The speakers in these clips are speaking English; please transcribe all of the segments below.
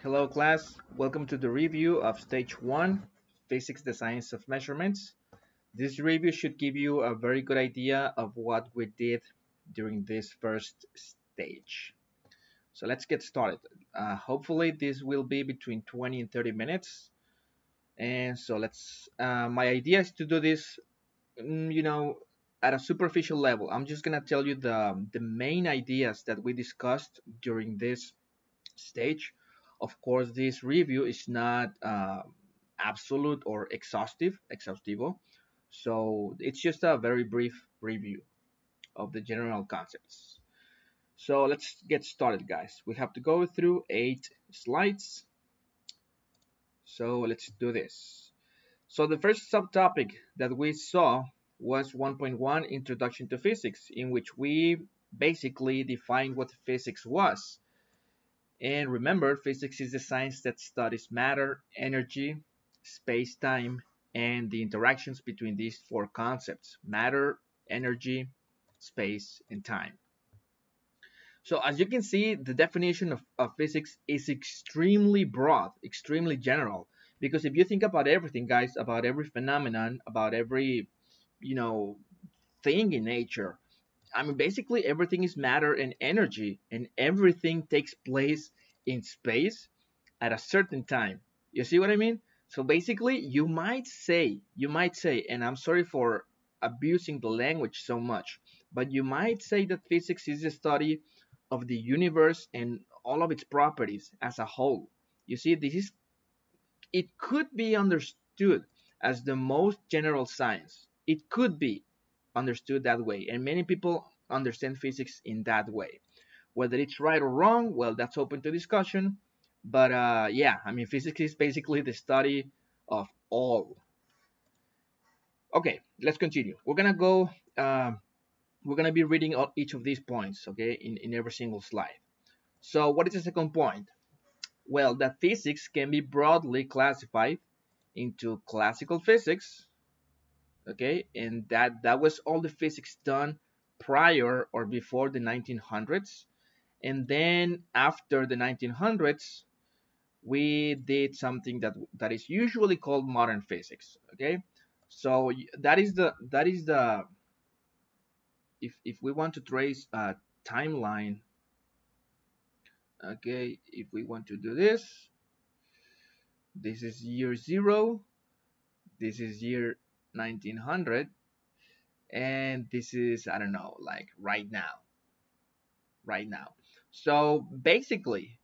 Hello class, welcome to the review of Stage 1, Physics, the Science of Measurements. This review should give you a very good idea of what we did during this first stage. So let's get started. Hopefully this will be between 20 and 30 minutes. And so my idea is to do this, at a superficial level. I'm just gonna tell you the main ideas that we discussed during this stage. Of course, this review is not absolute or exhaustivo. So it's just a very brief review of the general concepts. So let's get started, guys. We have to go through 8 slides. So let's do this. So the first subtopic that we saw was 1.1 Introduction to Physics, in which we basically defined what physics was. And remember, physics is the science that studies matter, energy, space-time, and the interactions between these four concepts: matter, energy, space, and time. So as you can see, the definition of physics is extremely broad, extremely general. Because if you think about everything, guys, about every phenomenon, about every, you know, thing in nature, I mean, basically everything is matter and energy, and everything takes place in space at a certain time. You see what I mean? So basically, you might say, and I'm sorry for abusing the language so much, but you might say that physics is the study of the universe and all of its properties as a whole. You see, it could be understood as the most general science. It could be understood that way, and many people understand physics in that way. Whether it's right or wrong, well, that's open to discussion. But yeah, I mean, physics is basically the study of all. Okay, let's continue. We're gonna be reading each of these points, okay, in every single slide. So, what is the second point? Well, that physics can be broadly classified into classical physics, okay, and that was all the physics done prior or before the 1900s. And then after the 1900s, we did something that is usually called modern physics. Okay, so that is the if we want to trace a timeline. Okay, if we want to do this is year zero, this is year 1900, and this is, I don't know, like right now. So basically,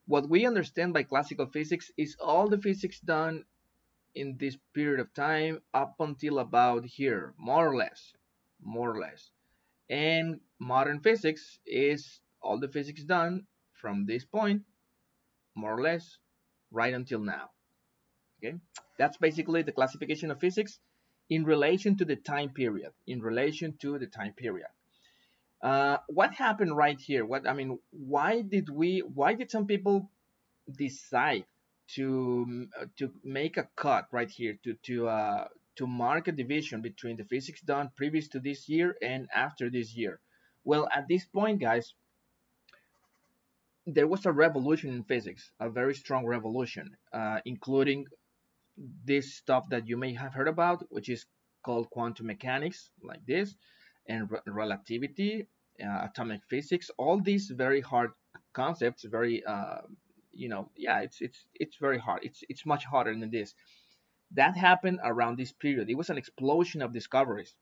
what we understand by classical physics is all the physics done in this period of time up until about here, more or less. And modern physics is all the physics done from this point, more or less, right until now. Okay, that's basically the classification of physics in relation to the time period. What happened right here? Why did some people decide to make a cut right here to mark a division between the physics done previous to this year and after this year? Well, at this point, guys, there was a revolution in physics, a very strong revolution, including this stuff that you may have heard about, which is called quantum mechanics, like this, and relativity, atomic physics. All these very hard concepts, very yeah, it's very hard. It's much harder than this. That happened around this period. It was an explosion of discoveries,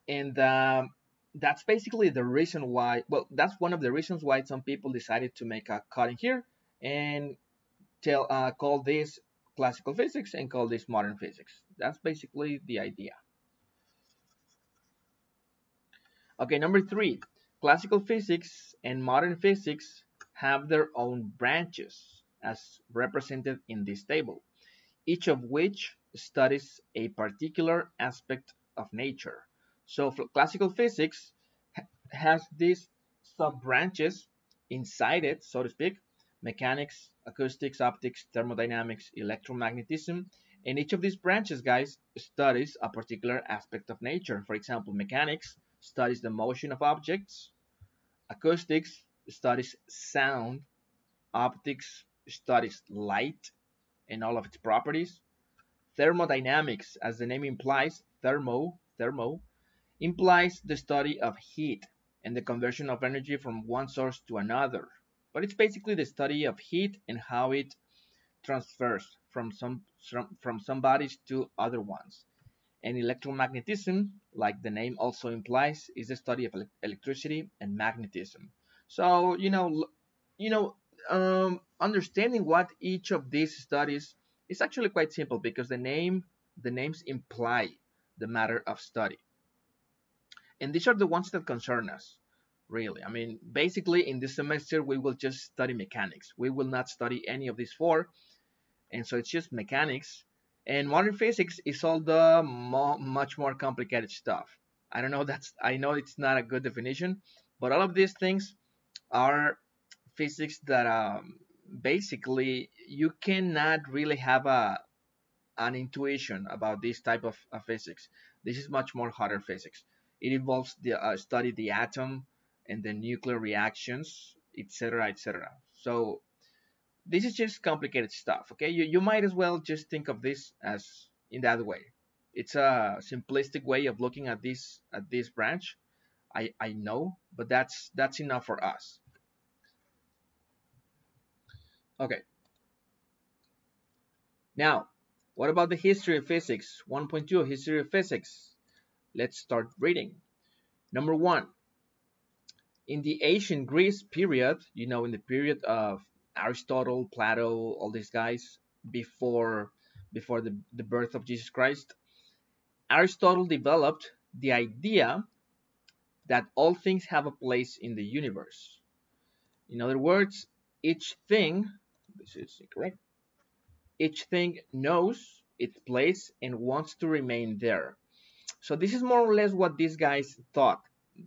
and that's basically the reason why. Well, that's one of the reasons why some people decided to make a cut in here and call this classical physics and call this modern physics. That's basically the idea. Okay, number 3, classical physics and modern physics have their own branches as represented in this table, each of which studies a particular aspect of nature. So classical physics has these sub branches inside it, so to speak: mechanics, acoustics, optics, thermodynamics, electromagnetism. And each of these branches, guys, studies a particular aspect of nature. For example, mechanics studies the motion of objects, acoustics studies sound, Optics studies light and all of its properties. Thermodynamics, as the name implies, thermo implies the study of heat and the conversion of energy from one source to another. But it's basically the study of heat and how it transfers from some bodies to other ones. And electromagnetism, like the name also implies, is the study of electricity and magnetism. So understanding what each of these studies is actually quite simple because the names imply the matter of study, and these are the ones that concern us. Really, I mean, basically in this semester we will just study mechanics. We will not study any of these four, and so it's just mechanics. And modern physics is all the much more complicated stuff. I know it's not a good definition, but all of these things are physics that basically you cannot really have an intuition about this type of physics. This is much more harder physics. It involves the study the atom and the nuclear reactions, etc., etc. So this is just complicated stuff. Okay, you might as well just think of this as in that way. It's a simplistic way of looking at this branch. I know, but that's enough for us. Okay, now what about the history of physics? 1.2 history of physics. Let's start reading. Number one, in the ancient Greece period, in the period of Aristotle, Plato, all these guys before the birth of Jesus Christ, Aristotle developed the idea that all things have a place in the universe. In other words, each thing, this is incorrect, each thing knows its place and wants to remain there. So this is more or less what these guys thought,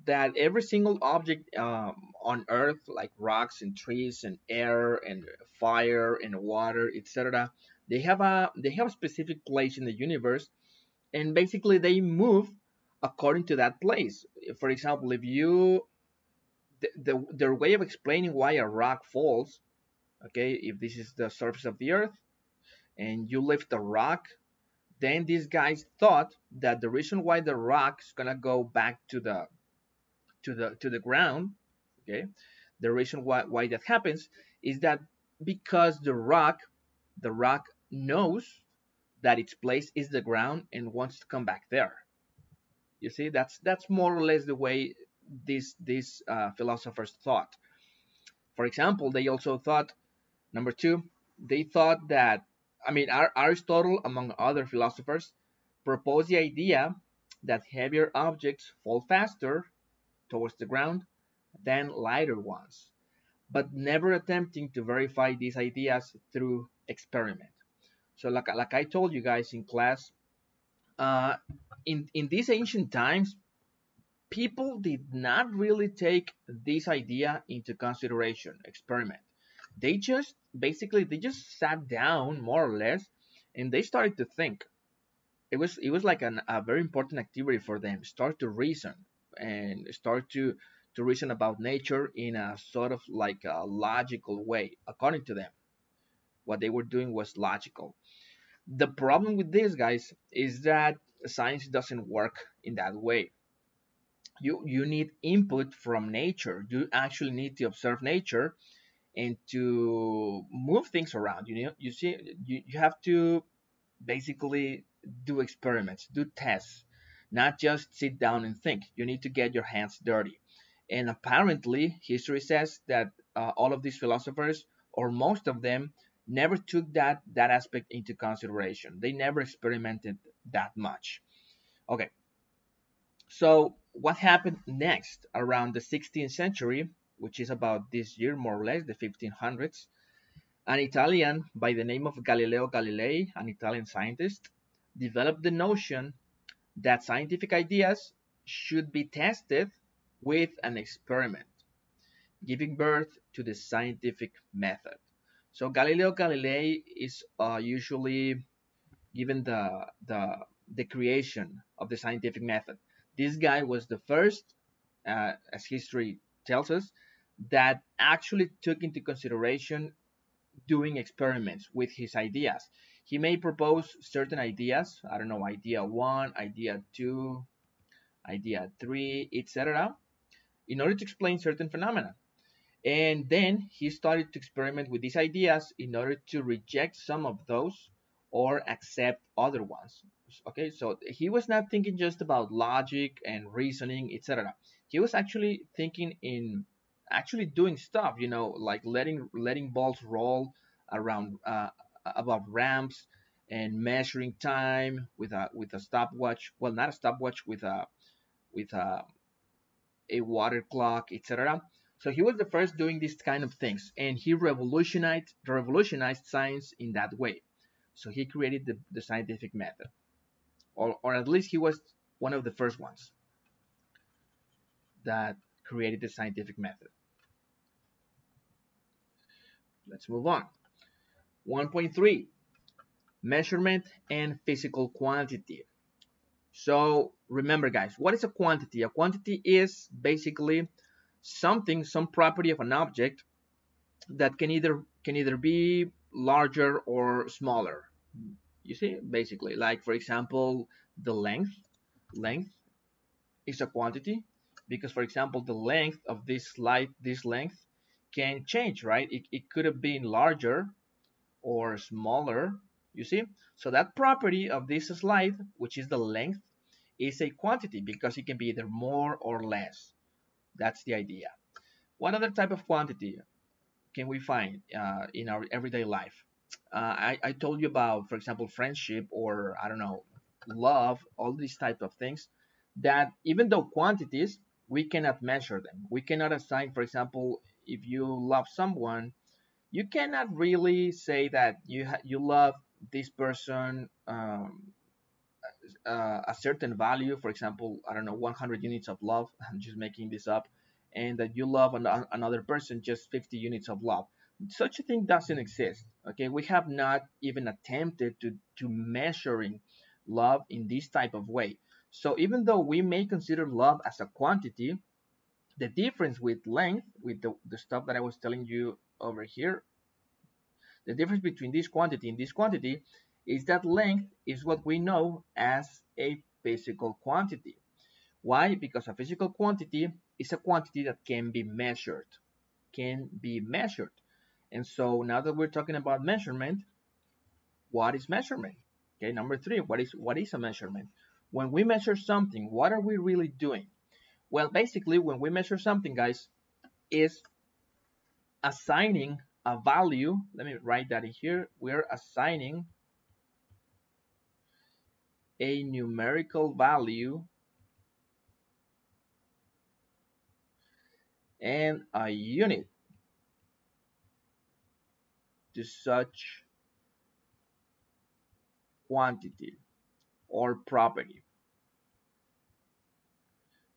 that every single object on Earth, like rocks and trees and air and fire and water, etc., they have a specific place in the universe, and basically they move according to that place. For example, if you their way of explaining why a rock falls, okay, if this is the surface of the Earth and you lift a rock, then these guys thought that the reason why the rock is gonna go back to the ground, okay, the reason why that happens is that because the rock knows that its place is the ground and wants to come back there. You see, that's more or less the way these philosophers thought. For example, they also thought, number two, they thought that, I mean, Aristotle, among other philosophers, proposed the idea that heavier objects fall faster towards the ground than lighter ones, but never attempting to verify these ideas through experiment. So, like I told you guys in class, uh, in these ancient times, people did not really take this idea into consideration. Experiment. They just sat down more or less, and they started to think. It was like a very important activity for them. Start to reason and start to reason about nature in a sort of like a logical way. According to them, what they were doing was logical. The problem with these guys is that science doesn't work in that way. You need input from nature. You actually need to observe nature and to move things around. You see, you have to basically do experiments, do tests, not just sit down and think. You need to get your hands dirty. And apparently, history says that all of these philosophers, or most of them, never took that aspect into consideration. They never experimented that much. Okay, so what happened next around the 16th century, which is about this year more or less, the 1500s? An Italian by the name of Galileo Galilei, an Italian scientist, developed the notion that scientific ideas should be tested with an experiment, giving birth to the scientific method. So Galileo Galilei is usually given the creation of the scientific method. This guy was the first, as history tells us, that actually took into consideration doing experiments with his ideas. He may propose certain ideas, I don't know, idea one, idea two, idea three, etc., in order to explain certain phenomena. And then he started to experiment with these ideas in order to reject some of those or accept other ones. Okay, so he was not thinking just about logic and reasoning, etc. He was actually thinking in actually doing stuff, like letting balls roll around above ramps and measuring time with a stopwatch. Well, not a stopwatch, with a water clock, etc. So he was the first doing these kind of things, and he revolutionized science in that way. So he created the scientific method, or at least he was one of the first ones that created the scientific method. Let's move on. 1.3, measurement and physical quantity. So remember, guys, what is a quantity? A quantity is basically some property of an object that can either be larger or smaller. You see, basically, like for example, the length is a quantity, because for example, the length of this length can change, right? It could have been larger or smaller, you see. So that property of this slide, which is the length, is a quantity because it can be either more or less. That's the idea. What other type of quantity can we find in our everyday life? I told you about, for example, friendship, or I don't know, love, all these types of things that even though quantities, we cannot measure them. We cannot assign, for example, if you love someone, you cannot really say that you love this person a certain value, for example, I don't know, 100 units of love. I'm just making this up, and that you love another person just 50 units of love. Such a thing doesn't exist. Okay, we have not even attempted to measuring love in this type of way. So even though we may consider love as a quantity, the difference with length, with the stuff that I was telling you over here, the difference between this quantity and this quantity is that length is what we know as a physical quantity. Why? Because a physical quantity is a quantity that can be measured. Can be measured. And so now that we're talking about measurement, what is measurement? Okay, number three, what is a measurement? When we measure something, what are we really doing? Well, basically, when we measure something, guys, is assigning a value. Let me write that in here. We're assigning a numerical value and a unit to such quantity or property.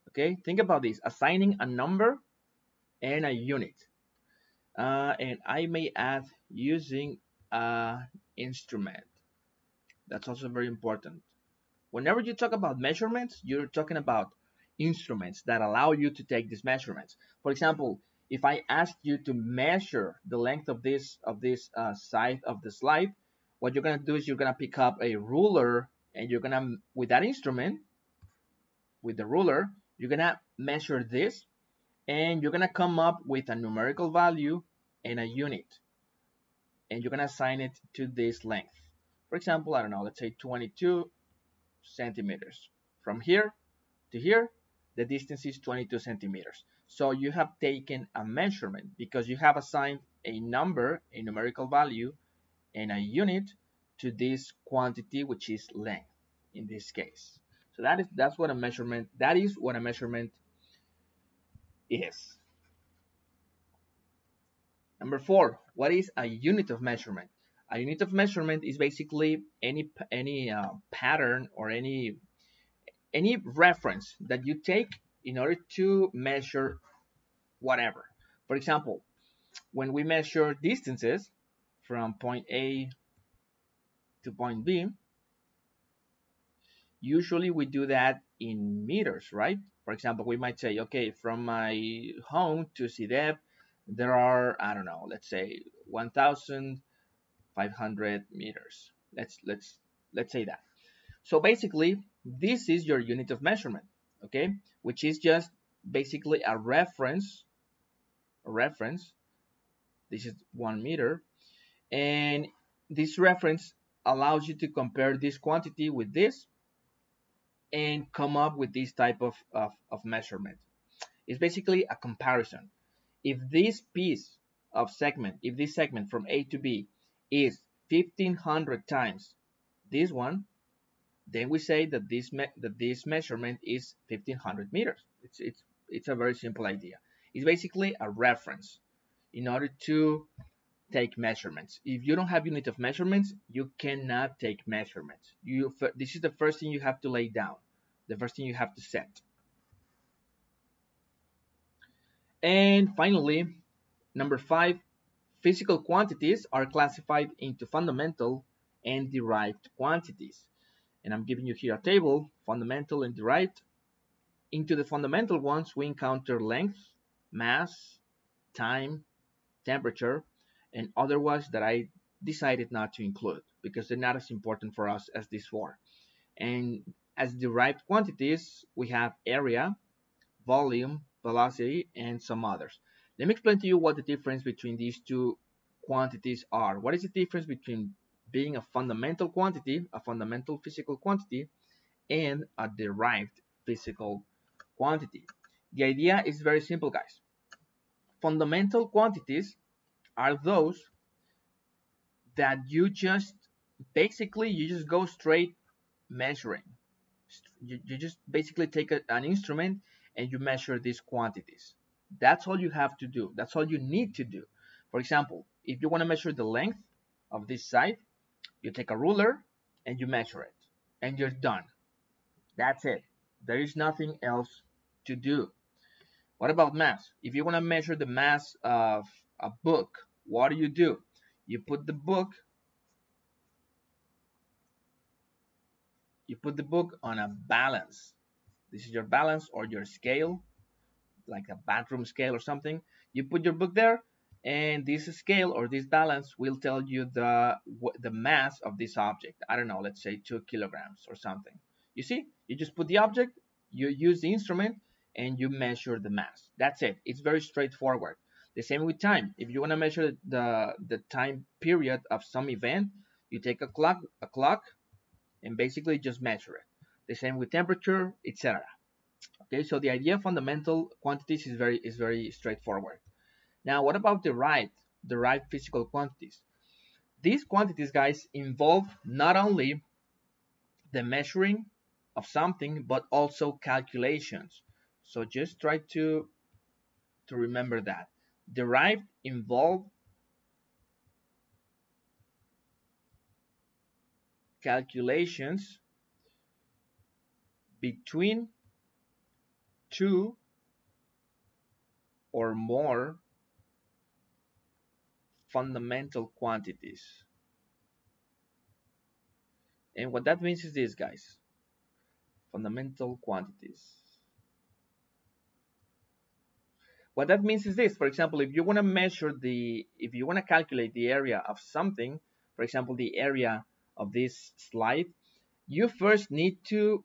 Okay, think about this, assigning a number and a unit. And I may add using an instrument. That's also very important. Whenever you talk about measurements, you're talking about instruments that allow you to take these measurements. For example, if I asked you to measure the length of this side of the slide, what you're gonna do is you're gonna pick up a ruler, and you're gonna, with that instrument, with the ruler, you're gonna measure this, and you're gonna come up with a numerical value and a unit, and you're gonna assign it to this length. For example, I don't know, let's say 22 centimeters. From here to here, the distance is 22 centimeters. So you have taken a measurement because you have assigned a number, a numerical value, and a unit to this quantity, which is length in this case. So that's what a measurement, that is what a measurement is. Number four, what is a unit of measurement? A unit of measurement is basically any pattern or any reference that you take in order to measure whatever. For example, when we measure distances from point A to point B, usually we do that in meters, right? For example, we might say, okay, from my home to CDEP, there are, I don't know, let's say 1,500 meters. Let's say that. So basically, this is your unit of measurement, okay, which is just basically a reference. A reference. This is 1 meter, and this reference allows you to compare this quantity with this and come up with this type of measurement. It's basically a comparison. If this piece of segment, if this segment from A to B is 1,500 times this one, then we say that this measurement is 1,500 meters. It's a very simple idea. It's basically a reference in order to take measurements. If you don't have unit of measurements, you cannot take measurements. This is the first thing you have to lay down, the first thing you have to set. And finally, number 5, physical quantities are classified into fundamental and derived quantities. And I'm giving you here a table, fundamental and derived. Into the fundamental ones, we encounter length, mass, time, temperature, and other ones that I decided not to include because they're not as important for us as these 4. And as derived quantities, we have area, volume, velocity, and some others. Let me explain to you what the difference between these two quantities are. What is the difference between being a fundamental quantity, a fundamental physical quantity, and a derived physical quantity? The idea is very simple, guys. Fundamental quantities are those that you just go straight measuring. You just basically take an instrument and you measure these quantities. That's all you have to do. That's all you need to do. For example, if you want to measure the length of this side, you take a ruler and you measure it, and you're done. That's it. There is nothing else to do. What about mass? If you want to measure the mass of a book, what do? You put the book on a balance. This is your balance or your scale, like a bathroom scale or something. You put your book there, and this scale or this balance will tell you the mass of this object. I don't know, let's say 2 kilograms or something. You see, you just put the object, you use the instrument, and you measure the mass. That's it. It's very straightforward. The same with time. If you want to measure the time period of some event, you take a clock, and basically just measure it. The same with temperature, etc. Okay, so the idea of fundamental quantities is very straightforward. Now, what about derived physical quantities? These quantities, guys, involve not only the measuring of something, but also calculations. So just try to remember that. Derived involve calculations between 2 or more fundamental quantities. And what that means is this, guys. Fundamental quantities. What that means is this. For example, if you want to calculate the area of something, for example, the area of this slide, you first need to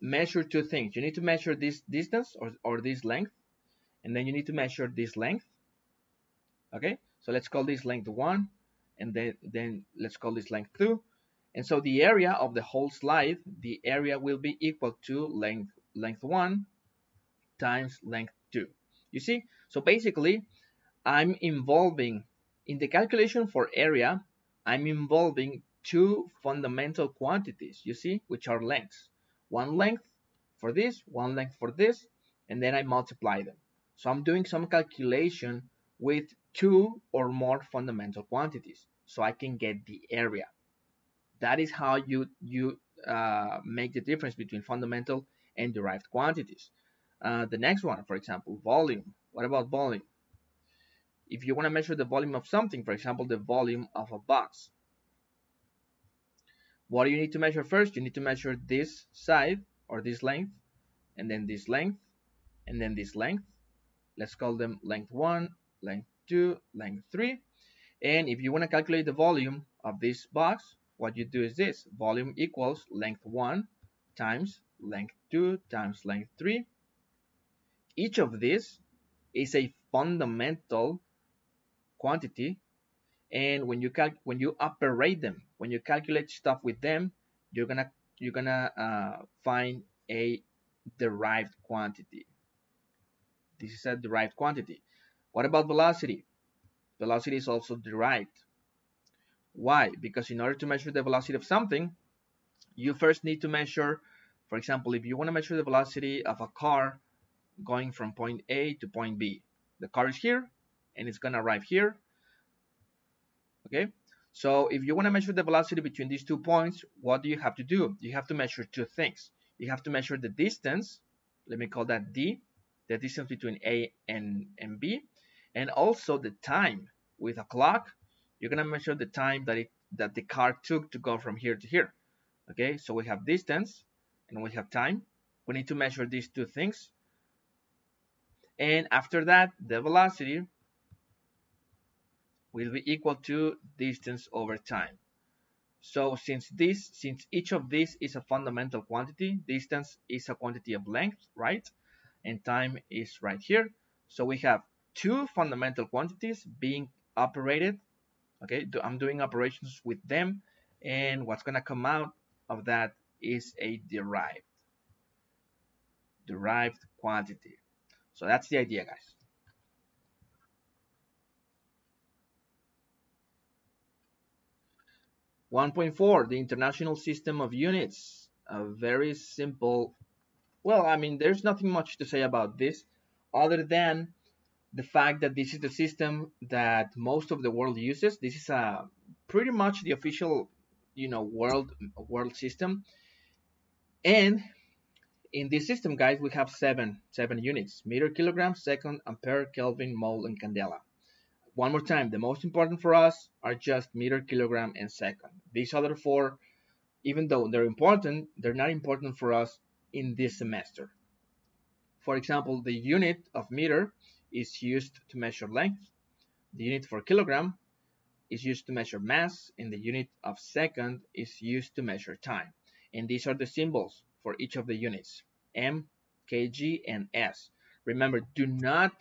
measure 2 things. You need to measure this distance or this length, and then you need to measure this length. Okay, so let's call this length 1, and then let's call this length 2. And so the area of the whole slide, the area will be equal to length 1 times length 2. You see? So basically, I'm involving, in the calculation for area, I'm involving 2 fundamental quantities, you see, which are lengths. One length for this, one length for this, and then I multiply them. So I'm doing some calculation with 2 or more fundamental quantities, so I can get the area. That is how you make the difference between fundamental and derived quantities. The next one, for example, volume. What about volume? If you want to measure the volume of something, for example, the volume of a box, what do you need to measure first? You need to measure this side or this length, and then this length, and then this length, Let's call them length 1, length 2, length 3. And if you want to calculate the volume of this box, what you do is this. Volume equals length 1 times length 2 times length 3. Each of these is a fundamental quantity, and when you operate them, when you calculate stuff with them, you're gonna find a derived quantity. This is a derived quantity. What about velocity? Velocity is also derived. Why? Because in order to measure the velocity of something, you first need to measure, for example, if you want to measure the velocity of a car going from point A to point B, the car is here and it's gonna arrive here. Okay, so if you want to measure the velocity between these 2 points, what do you have to do? You have to measure 2 things. You have to measure the distance, let me call that D, the distance between A and B, and also the time. With a clock, you're going to measure the time that the car took to go from here to here. Okay, so we have distance and we have time. We need to measure these 2 things, and after that, the velocity will be equal to distance over time. So since each of these is a fundamental quantity, distance is a quantity of length, right? And time is right here. So we have 2 fundamental quantities being operated. Okay, I'm doing operations with them, and what's gonna come out of that is a derived quantity. So that's the idea, guys. 1.4, the International System of Units. A very simple, well, I mean, there's nothing much to say about this other than the fact that this is the system that most of the world uses. This is pretty much the official, world system. And in this system, guys, we have seven units: meter, kilogram, second, ampere, Kelvin, mole, and candela. One more time, the most important for us are just meter, kilogram, and second. These other 4, even though they're important, they're not important for us in this semester. For example, the unit of meter is used to measure length. The unit for kilogram is used to measure mass, and the unit of second is used to measure time. And these are the symbols for each of the units: M, kg, and s. Remember, do not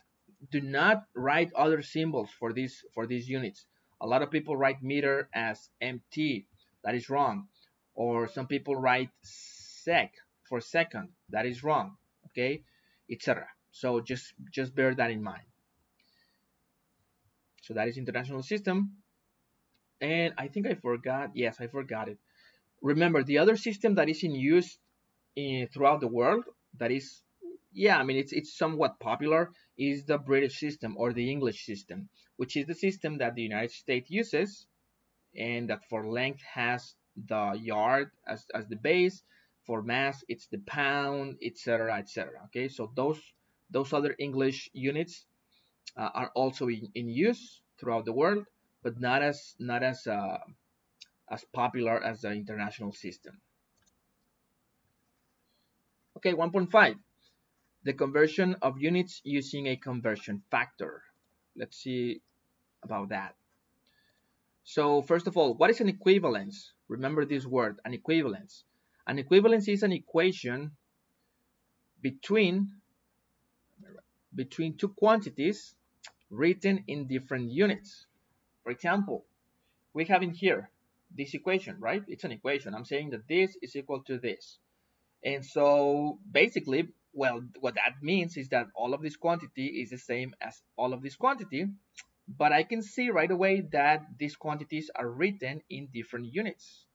write other symbols for these units. A lot of people write meter as mt. That is wrong. Or some people write sec for second. That is wrong. Okay, etc. So just bear that in mind. So that is international system. And I think I forgot. Yes, I forgot it. Remember, the other system that is in use throughout the world, that is, yeah, I mean, it's somewhat popular, is the British system or the English system, which is the system that the United States uses, and that for length has the yard as the base. For mass, it's the pound, etc., etc. Okay, so those other English units are also in use throughout the world, but not as popular as the international system. Okay, 1.5, the conversion of units using a conversion factor. Let's see about that. So first of all, what is an equivalence? Remember this word, an equivalence. An equivalence is an equation between 2 quantities written in different units. For example, we have in here this equation, right? It's an equation. I'm saying that this is equal to this. And so basically, well, what that means is that all of this quantity is the same as all of this quantity, but I can see right away that these quantities are written in different units.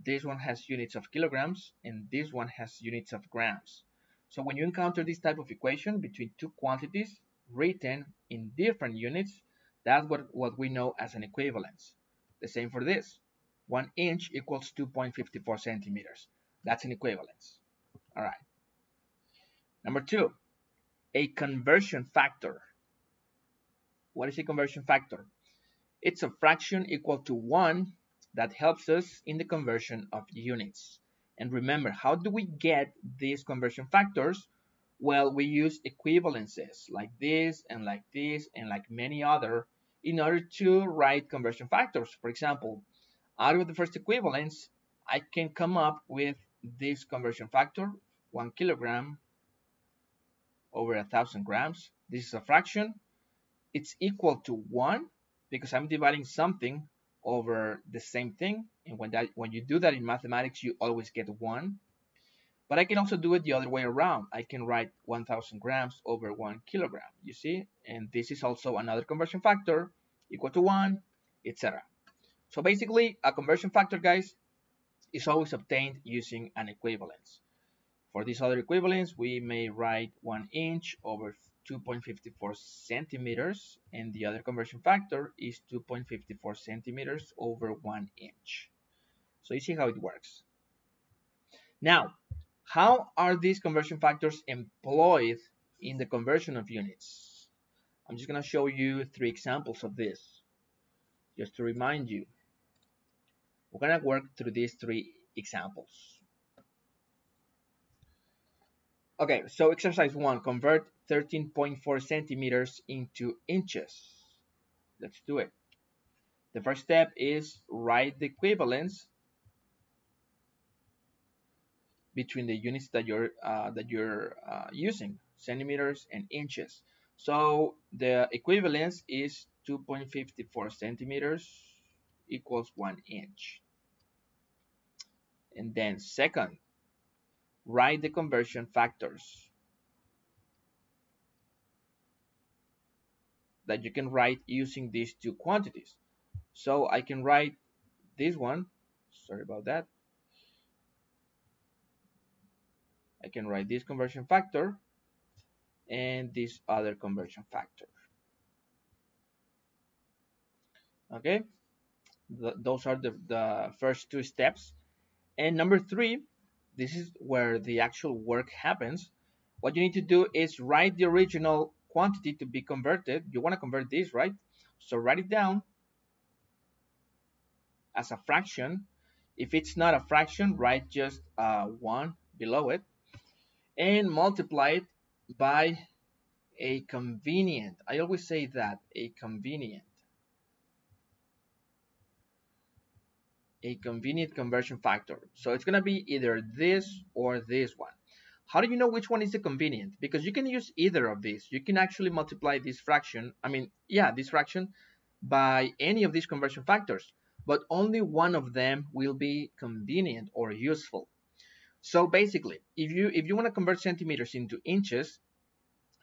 This one has units of kilograms, and this one has units of grams. So when you encounter this type of equation between 2 quantities written in different units, that's what we know as an equivalence. The same for this. 1 inch equals 2.54 centimeters. That's an equivalence. All right. Number 2, a conversion factor. What is a conversion factor? It's a fraction equal to 1 that helps us in the conversion of units. And remember, how do we get these conversion factors? Well, we use equivalences like this and like this and like many other in order to write conversion factors. For example, out of the first equivalence, I can come up with this conversion factor, 1 kilogram over 1,000 grams. This is a fraction. It's equal to 1 because I'm dividing something over the same thing. And when you do that in mathematics, you always get 1. But I can also do it the other way around. I can write 1,000 grams over 1 kilogram, you see? And this is also another conversion factor equal to 1, etc. So basically, a conversion factor, guys, is always obtained using an equivalence. For this other equivalence, we may write 1 inch over 2.54 centimeters, and the other conversion factor is 2.54 centimeters over 1 inch. So you see how it works. Now, how are these conversion factors employed in the conversion of units? I'm just going to show you 3 examples of this, just to remind you. We're going to work through these 3 examples. Okay, so exercise 1, convert 13.4 centimeters into inches. Let's do it. The first step is write the equivalence between the units that you're using, centimeters and inches. So the equivalence is 2.54 centimeters equals 1 inch. And then second, write the conversion factors that you can write using these 2 quantities. So I can write this one, sorry about that. I can write this conversion factor and this other conversion factor. Okay, those are the first 2 steps. And number 3, this is where the actual work happens. What you need to do is write the original quantity to be converted. You want to convert this, right? So write it down as a fraction. If it's not a fraction, write just 1 below it and multiply it by a convenient. I always say that, a convenient conversion factor. So it's going to be either this or this one. How do you know which one is the convenient? Because you can use either of these. You can actually multiply this fraction, this fraction by any of these conversion factors, but only one of them will be convenient or useful. So basically, if you want to convert centimeters into inches,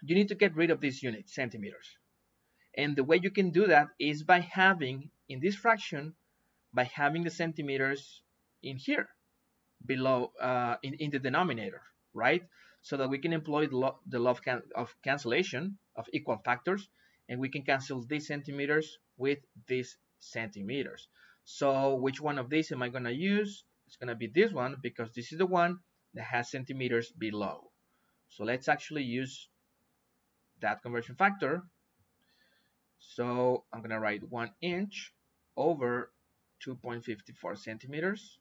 you need to get rid of this unit, centimeters. And the way you can do that is by having, in this fraction, by having the centimeters in here, below, in the denominator, right? So that we can employ the law of cancellation of equal factors, and we can cancel these centimeters with these centimeters. So which one of these am I going to use? It's going to be this one, because this is the one that has centimeters below. So let's actually use that conversion factor. So I'm going to write 1 inch over 2.54 centimeters.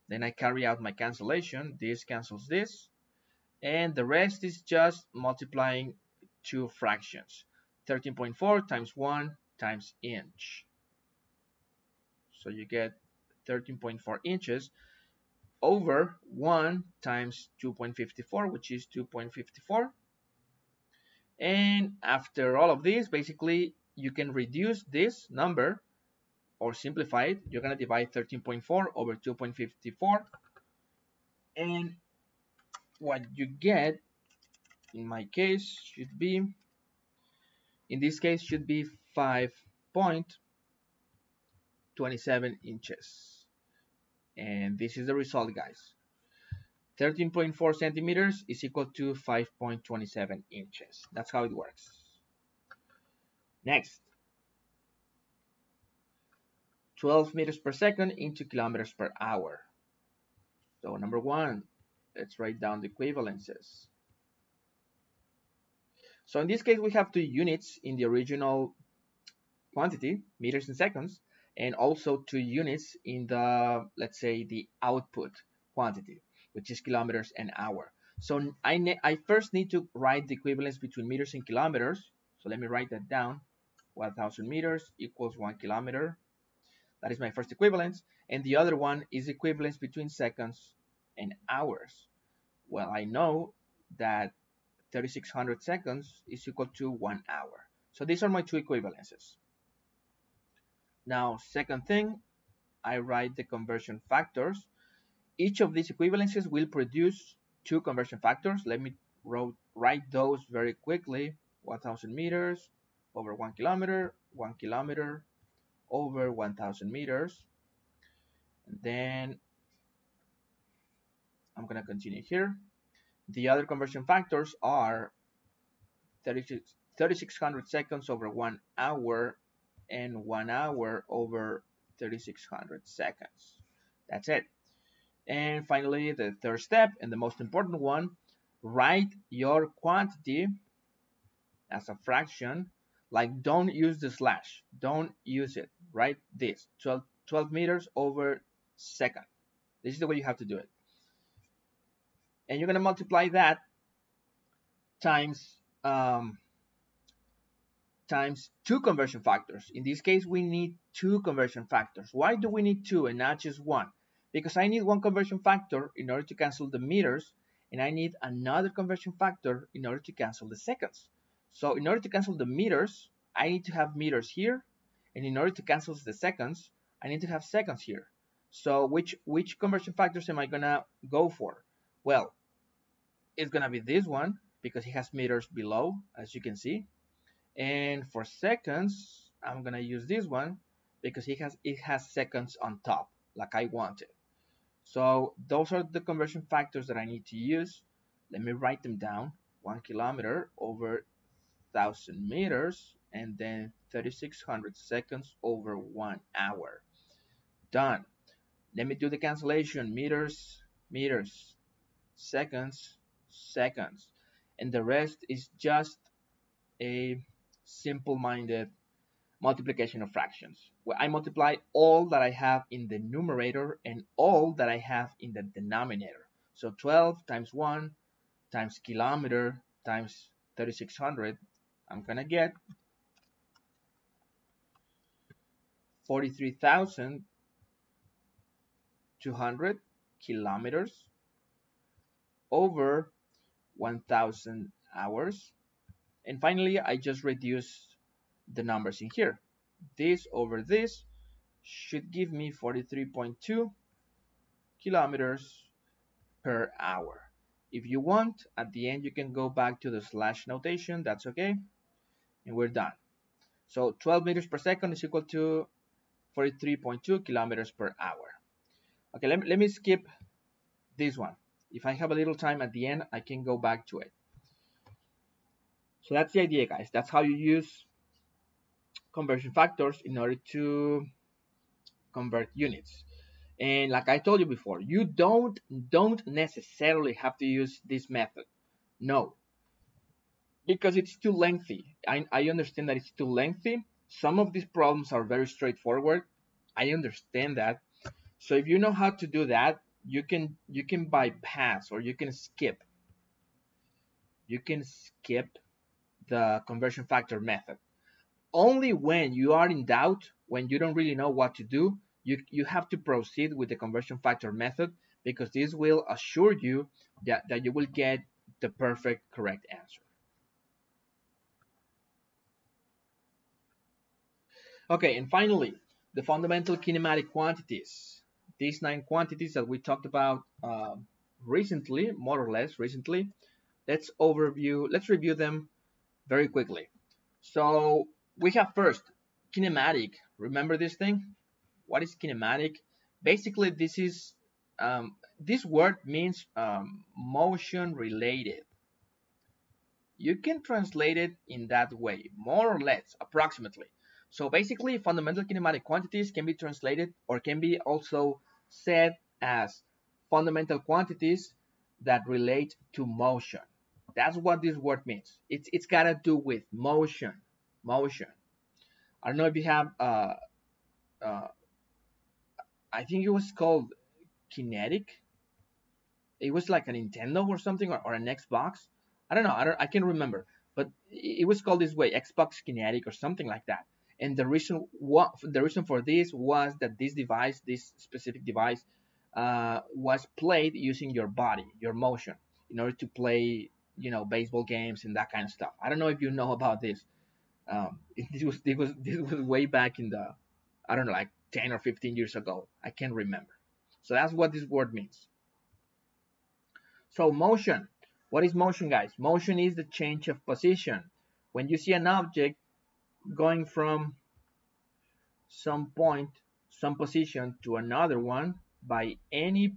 Then I carry out my cancellation. This cancels this. And the rest is just multiplying 2 fractions. 13.4 times 1 times inch. So you get 13.4 inches over 1 times 2.54, which is 2.54. And after all of this, basically, you can reduce this number or simplify it. You're going to divide 13.4 over 2.54. And what you get, in my case, should be, in this case, should be 5.27 inches. And this is the result, guys. 13.4 centimeters is equal to 5.27 inches. That's how it works. Next. 12 meters per second into kilometers per hour. So number 1, let's write down the equivalences. So in this case, we have 2 units in the original quantity, meters and seconds, and also 2 units in the, let's say, the output quantity, which is kilometers an hour. So I first need to write the equivalence between meters and kilometers. So let me write that down. 1,000 meters equals 1 kilometer. That is my first equivalence. And the other one is equivalence between seconds and hours. Well, I know that 3,600 seconds is equal to 1 hour. So these are my two equivalences. Now, second thing, I write the conversion factors. Each of these equivalences will produce two conversion factors. Let me write those very quickly. 1,000 meters over 1 kilometer, 1 kilometer over 1,000 meters. And then I'm going to continue here. The other conversion factors are 3,600 seconds over 1 hour and 1 hour over 3,600 seconds. That's it. And finally, the third step and the most important one, write your quantity as a fraction. Like, don't use the slash. Don't use it. Write this, 12 meters over second. This is the way you have to do it. And you're going to multiply that times times two conversion factors. In this case, we need two conversion factors. Why do we need two and not just one? Because I need one conversion factor in order to cancel the meters, and I need another conversion factor in order to cancel the seconds. So in order to cancel the meters, I need to have meters here, and in order to cancel the seconds, I need to have seconds here. So which conversion factors am I gonna go for? Well, it's gonna be this one because it has meters below, as you can see. And for seconds, I'm gonna use this one because it has seconds on top, like I wanted. So those are the conversion factors that I need to use. Let me write them down. 1 kilometer over 1,000 meters, and then 3,600 seconds over 1 hour. Done. Let me do the cancellation. Meters, meters, seconds, seconds. And the rest is just a simple-minded multiplication of fractions, where I multiply all that I have in the numerator and all that I have in the denominator. So 12 times 1 times kilometer times 3,600, I'm going to get 43,200 kilometers over 1,000 hours. And finally, I just reduce the numbers in here. This over this should give me 43.2 kilometers per hour. If you want, at the end, you can go back to the slash notation. That's okay. And we're done. So 12 meters per second is equal to 43.2 kilometers per hour. Okay, let me skip this one. If I have a little time at the end, I can go back to it. So that's the idea, guys. That's how you use conversion factors in order to convert units. And like I told you before, you don't necessarily have to use this method. No, because it's too lengthy. I understand that it's too lengthy. Some of these problems are very straightforward. I understand that. So if you know how to do that, you can bypass, or you can skip. You can skip the conversion factor method. Only when you are in doubt, when you don't really know what to do, you have to proceed with the conversion factor method, because this will assure you that you will get the perfect correct answer. Okay, and finally, the fundamental kinematic quantities. These 9 quantities that we talked about recently, more or less recently, let's review them very quickly. So we have first kinematic. Remember this thing? What is kinematic? Basically, this word means motion related. You can translate it in that way, more or less, approximately. So basically, fundamental kinematic quantities can be translated, or can be also said as fundamental quantities that relate to motion. That's what this word means. It's got to do with motion. Motion. I don't know if you have I think it was called kinetic. it was like a Nintendo or something, or an Xbox. I don't know. I can't remember, but it was called this way, Xbox Kinetic or something like that. And the reason for this was that this specific device, was played using your body, your motion, in order to play, baseball games and that kind of stuff. I don't know if you know about this. This was way back in the, I don't know, like 10 or 15 years ago. I can't remember. So that's what this word means. So motion. What is motion, guys? Motion is the change of position. When you see an object going from some point, some position to another one by any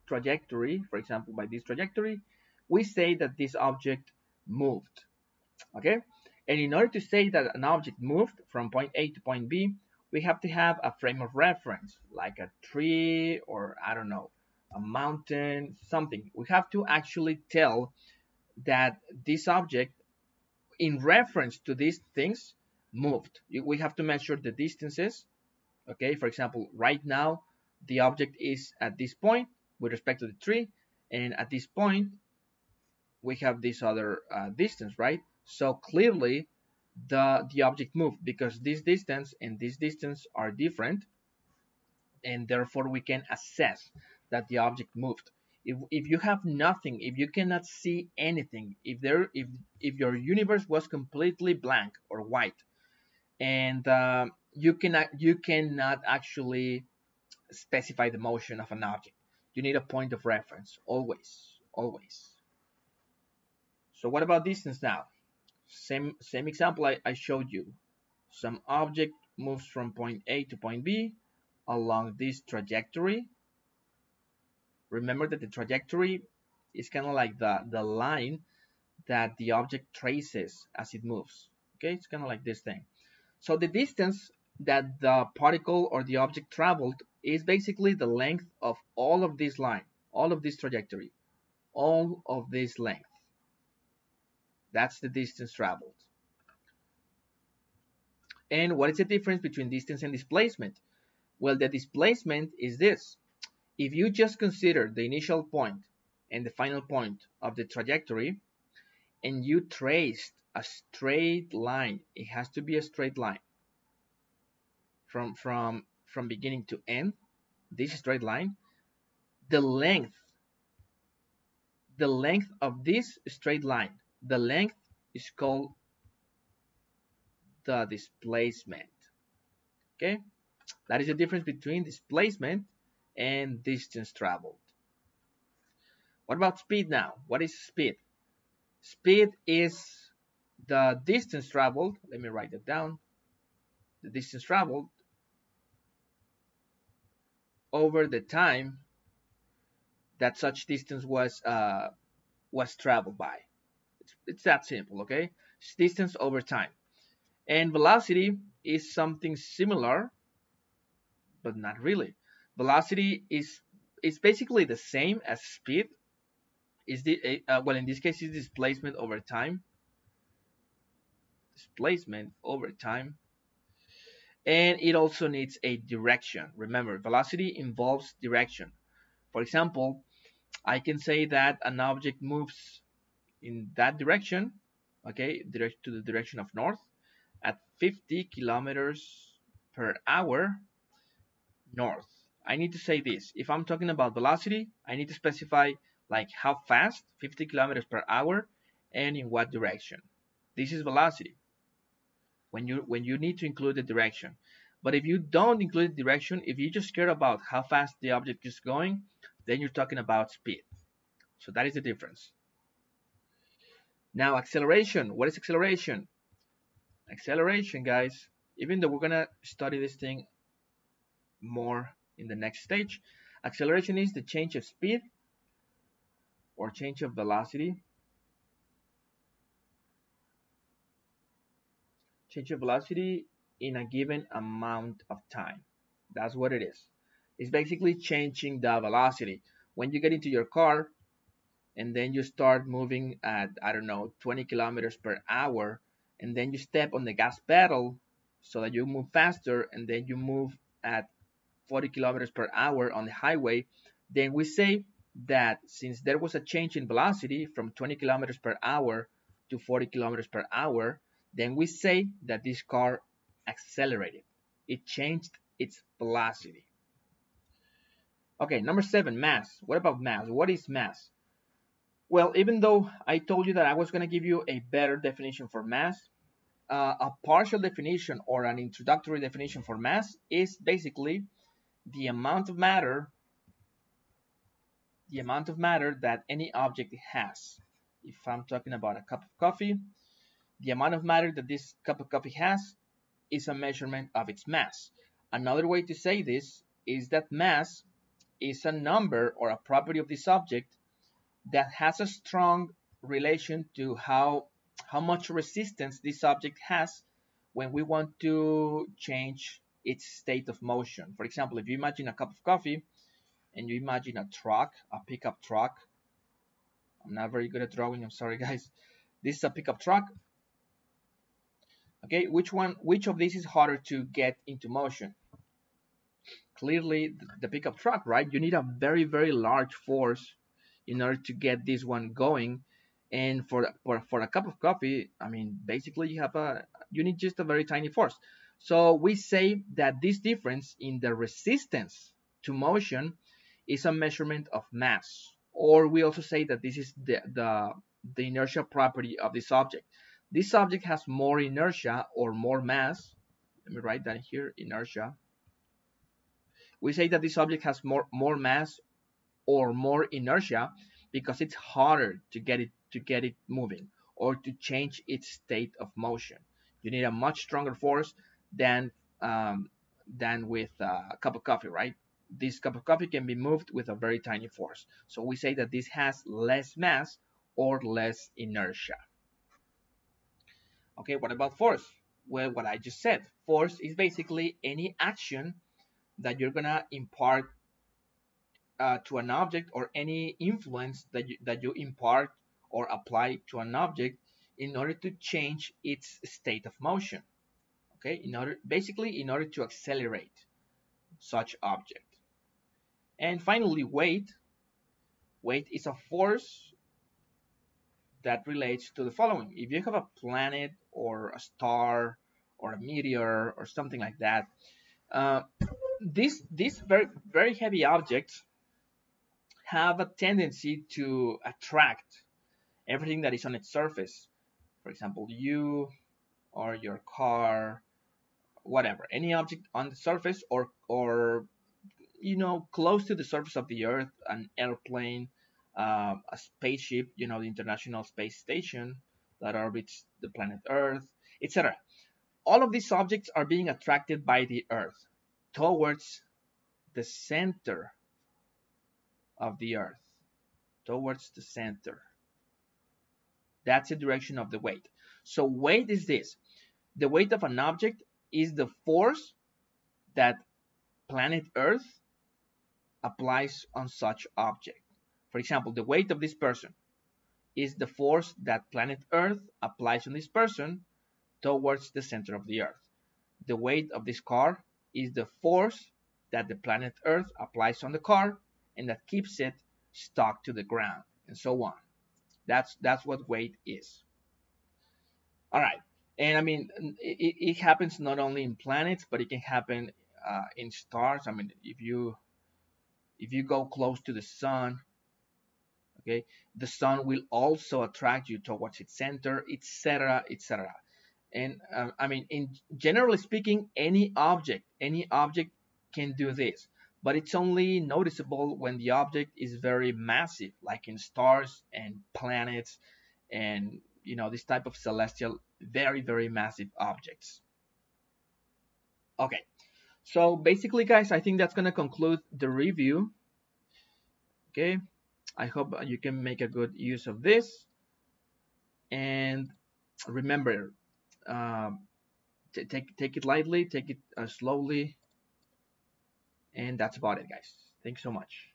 trajectory, for example, by this trajectory, we say that this object moved. Okay? And in order to say that an object moved from point A to point B, we have to have a frame of reference, like a tree or, I don't know, a mountain, something. We have to actually tell that this object, in reference to these things, moved. We have to measure the distances. Okay, for example, right now, the object is at this point with respect to the tree, and at this point, we have this other distance, right? So clearly, the object moved because this distance and this distance are different, and therefore we can assess that the object moved. If you have nothing, if you cannot see anything, if your universe was completely blank or white, and you cannot actually specify the motion of an object, you need a point of reference, always. So what about distance now? Same example I showed you. Some object moves from point A to point B along this trajectory. Remember that the trajectory is kind of like the line that the object traces as it moves. Okay, it's kind of like this thing. So the distance that the particle or the object traveled is basically the length of all of this line, all of this trajectory, all of this length. That's the distance traveled. And what is the difference between distance and displacement? Well, the displacement is this. If you just consider the initial point and the final point of the trajectory, and you traced a straight line, it has to be a straight line from beginning to end, this straight line, the length of this straight line, the length is called the displacement. Okay, that is the difference between displacement and distance traveled. What about speed now? What is speed? Speed is the distance traveled. Let me write it down. The distance traveled over the time that such distance was traveled by. It's that simple, okay? It's distance over time. And velocity is something similar, but not really. Velocity is basically the same as speed. Well, in this case, it's displacement over time. Displacement over time. And it also needs a direction. Remember, velocity involves direction. For example, I can say that an object moves in that direction, okay, to the direction of north, at 50 kilometers per hour north. I need to say this. If I'm talking about velocity, I need to specify like how fast, 50 kilometers per hour, and in what direction. This is velocity when you need to include the direction. But if you don't include the direction, if you just care about how fast the object is going, then you're talking about speed. So that is the difference. Now acceleration. What is acceleration? Acceleration, guys, even though we're gonna study this thing more in the next stage, acceleration is the change of speed or change of velocity. Change of velocity in a given amount of time. That's what it is. It's basically changing the velocity. When you get into your car and then you start moving at, I don't know, 20 kilometers per hour, and then you step on the gas pedal so that you move faster, and then you move at 40 kilometers per hour on the highway, then we say that since there was a change in velocity from 20 kilometers per hour to 40 kilometers per hour, then we say that this car accelerated. It changed its velocity. Okay, number 7, mass. What about mass? What is mass? Well, even though I told you that I was going to give you a better definition for mass, a partial definition or an introductory definition for mass is basically the amount of matter that any object has. If I'm talking about a cup of coffee, the amount of matter that this cup of coffee has is a measurement of its mass. Another way to say this is that mass is a number or a property of this object that has a strong relation to how much resistance this object has when we want to change its state of motion. For example, if you imagine a cup of coffee and you imagine a truck, a pickup truck. I'm not very good at drawing, I'm sorry guys. This is a pickup truck. Okay, which of these is harder to get into motion? Clearly the pickup truck, right? You need a very, very large force in order to get this one going. And for a cup of coffee, I mean, basically you need just a very tiny force. So we say that this difference in the resistance to motion is a measurement of mass. Or we also say that this is the inertia property of this object. This object has more inertia or more mass. Let me write that here, inertia. We say that this object has more mass or more inertia because it's harder to get it moving or to change its state of motion. You need a much stronger force than with a cup of coffee, right? This cup of coffee can be moved with a very tiny force. So we say that this has less mass or less inertia. Okay, what about force? Well, what I just said. Force is basically any action that you're gonna impart to an object, or any influence that you impart or apply to an object in order to change its state of motion. Okay, basically in order to accelerate such object. And finally, weight. Weight is a force that relates to the following. If you have a planet or a star or a meteor or something like that, these very, very heavy objects have a tendency to attract everything that is on its surface. For example, you or your car, whatever, any object on the surface or close to the surface of the earth, an airplane, a spaceship, the International Space Station that orbits the planet Earth, etc. All of these objects are being attracted by the earth towards the center of the earth, towards the center. That's the direction of the weight. So weight is this. The weight of an object is the force that planet Earth applies on such object. For example, the weight of this person is the force that planet Earth applies on this person towards the center of the Earth. The weight of this car is the force that the planet Earth applies on the car and that keeps it stuck to the ground, and so on. That's what weight is. All right, and I mean, it happens not only in planets, but it can happen in stars. I mean, if you go close to the sun, okay, the sun will also attract you towards its center, etc., etc. And I mean, generally speaking, any object can do this, but it's only noticeable when the object is very massive, like in stars and planets, and this type of celestial, very, very massive objects. Okay, so basically, guys, I think that's gonna conclude the review. Okay, I hope you can make a good use of this, and remember, take it lightly, take it slowly, and that's about it, guys. Thanks so much.